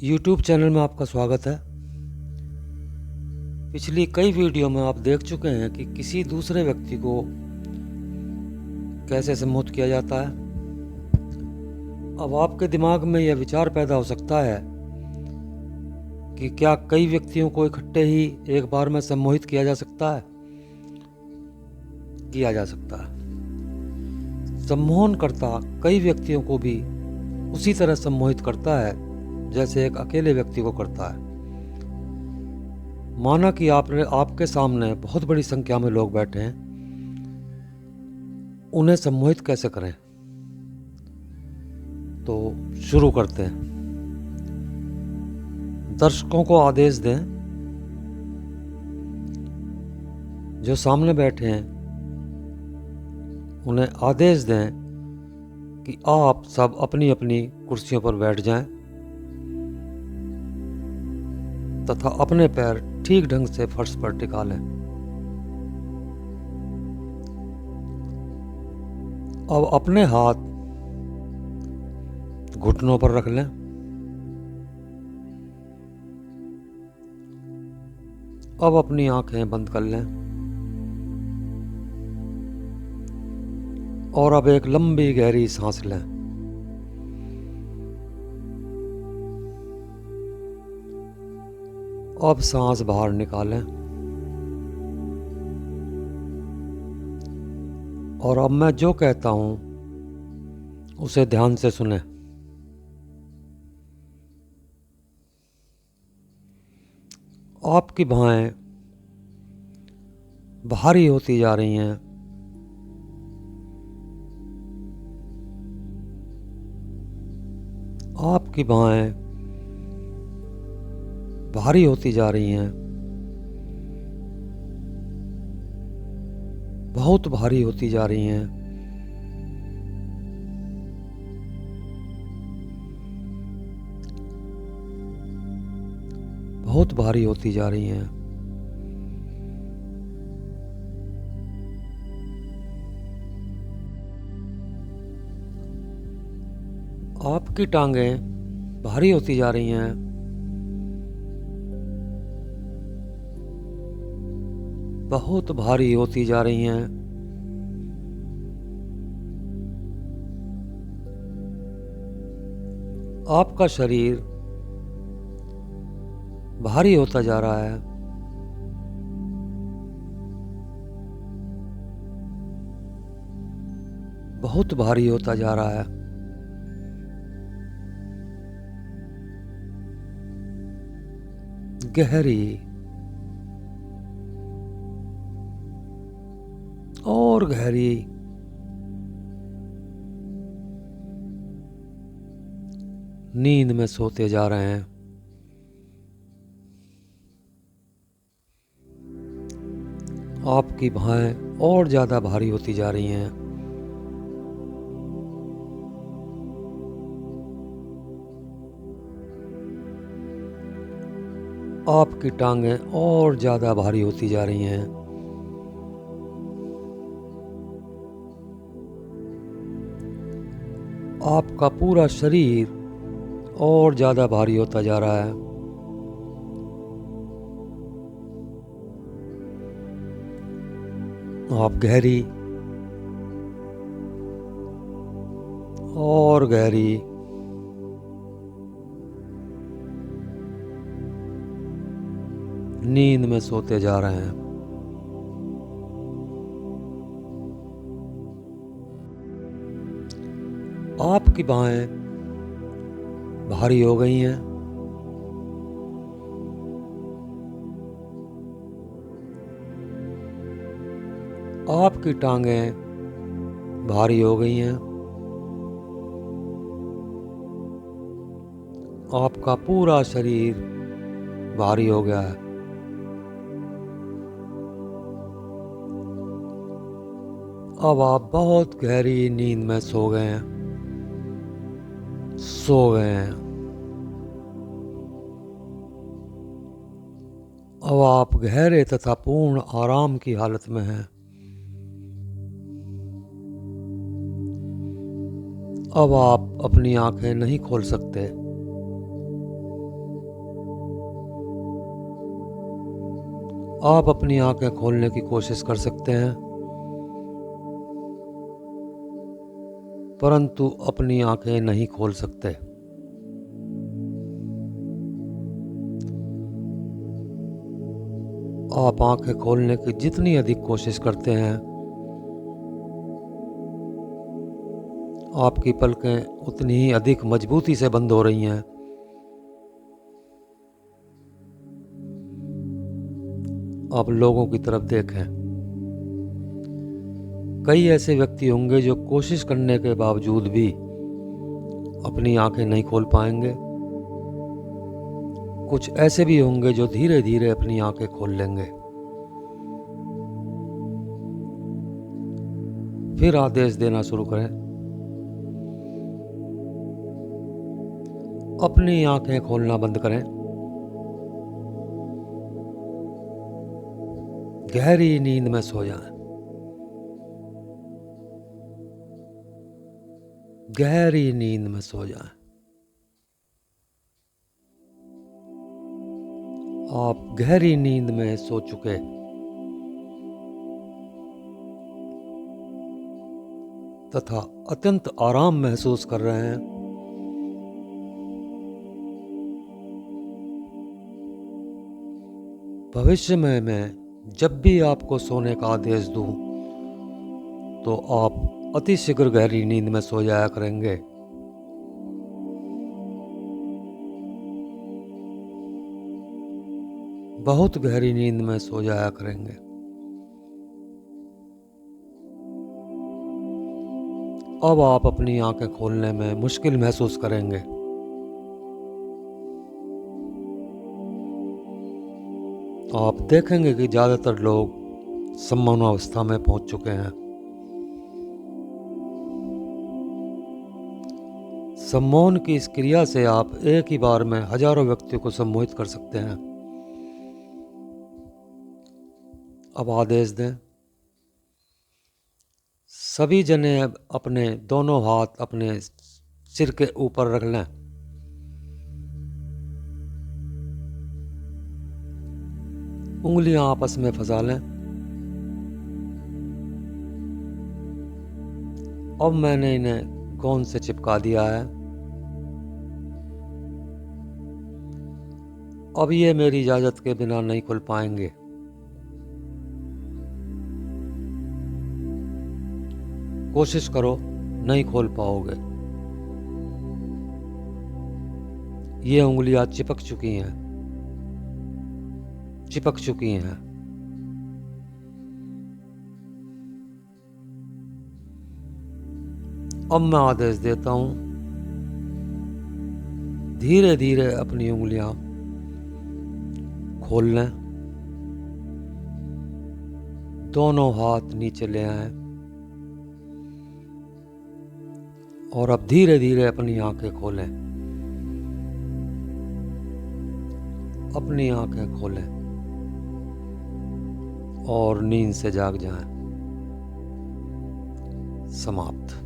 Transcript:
YouTube channel में आपका स्वागत है। पिछली कई वीडियो में आप देख चुके हैं कि किसी दूसरे व्यक्ति को कैसे सम्मोहित किया जाता है। अब आपके दिमाग में यह विचार पैदा हो सकता है कि क्या कई व्यक्तियों को इकट्ठे ही एक बार में सम्मोहित किया जा सकता है? किया जा सकता है। सम्मोहनकर्ता कई व्यक्तियों को भी उसी तरह सम्मोहित करता है जैसे एक अकेले व्यक्ति को करता है। माना कि आपके सामने बहुत बड़ी संख्या में लोग बैठे हैं, उन्हें सम्मोहित कैसे करें? तो शुरू करते हैं। दर्शकों को आदेश दें, जो सामने बैठे हैं उन्हें आदेश दें कि आप सब अपनी अपनी कुर्सियों पर बैठ जाएं तथा अपने पैर ठीक ढंग से फर्श पर टिका लें। अब अपने हाथ घुटनों पर रख लें। अब अपनी आंखें बंद कर लें और अब एक लंबी गहरी सांस लें। अब सांस बाहर निकालें और अब मैं जो कहता हूं उसे ध्यान से सुनें। आपकी बाहें भारी होती जा रही हैं। आपकी बाहें भारी होती जा रही हैं, बहुत भारी होती जा रही हैं। बहुत भारी होती जा रही हैं। आपकी टांगें भारी होती जा रही हैं। बहुत भारी होती जा रही हैं। आपका शरीर भारी होता जा रहा है। बहुत भारी होता जा रहा है। गहरी और गहरी नींद में सोते जा रहे हैं। आपकी बाहें और ज्यादा भारी होती जा रही हैं। आपकी टांगें और ज्यादा भारी होती जा रही हैं। आपका पूरा शरीर और ज्यादा भारी होता जा रहा है। आप गहरी और गहरी नींद में सोते जा रहे हैं। आपकी बाहें भारी हो गई हैं। आपकी टांगें भारी हो गई हैं। आपका पूरा शरीर भारी हो गया है। अब आप बहुत गहरी नींद में सो गए हैं। अब आप गहरे तथा पूर्ण आराम की हालत में हैं। अब आप अपनी आंखें नहीं खोल सकते। आप अपनी आंखें खोलने की कोशिश कर सकते हैं, परंतु अपनी आंखें नहीं खोल सकते। आप आंखें खोलने की जितनी अधिक कोशिश करते हैं, आपकी पलकें उतनी ही अधिक मजबूती से बंद हो रही हैं। आप लोगों की तरफ देखें। कई ऐसे व्यक्ति होंगे जो कोशिश करने के बावजूद भी अपनी आंखें नहीं खोल पाएंगे। कुछ ऐसे भी होंगे जो धीरे धीरे अपनी आंखें खोल लेंगे। फिर आदेश देना शुरू करें। अपनी आंखें खोलना बंद करें। गहरी नींद में सो जाएं। गहरी नींद में सो जाएं। आप गहरी नींद में सो चुके, तथा अत्यंत आराम महसूस कर रहे हैं। भविष्य में मैं जब भी आपको सोने का आदेश दूं, तो आप अति शीघ्र गहरी नींद में सो जाया करेंगे। बहुत गहरी नींद में सो जाया करेंगे। अब आप अपनी आंखें खोलने में मुश्किल महसूस करेंगे। आप देखेंगे कि ज़्यादातर लोग सम्मोहनावस्था में पहुंच चुके हैं। सम्मोहन की इस क्रिया से आप एक ही बार में हजारों व्यक्तियों को सम्मोहित कर सकते हैं। अब आदेश दें। सभी जने अपने दोनों हाथ अपने सिर के ऊपर रख लें। उंगलियां आपस में फंसा लें। अब मैंने इन्हें गोंद से चिपका दिया है। अब ये मेरी इजाजत के बिना नहीं खुल पाएंगे। कोशिश करो, नहीं खोल पाओगे। ये उंगलियां चिपक चुकी हैं। अब मैं आदेश देता हूं, धीरे धीरे अपनी उंगलियां खोल लें। दोनों हाथ नीचे ले आएं और अब धीरे धीरे अपनी आंखें खोलें। अपनी आंखें खोलें और नींद से जाग जाएं। समाप्त।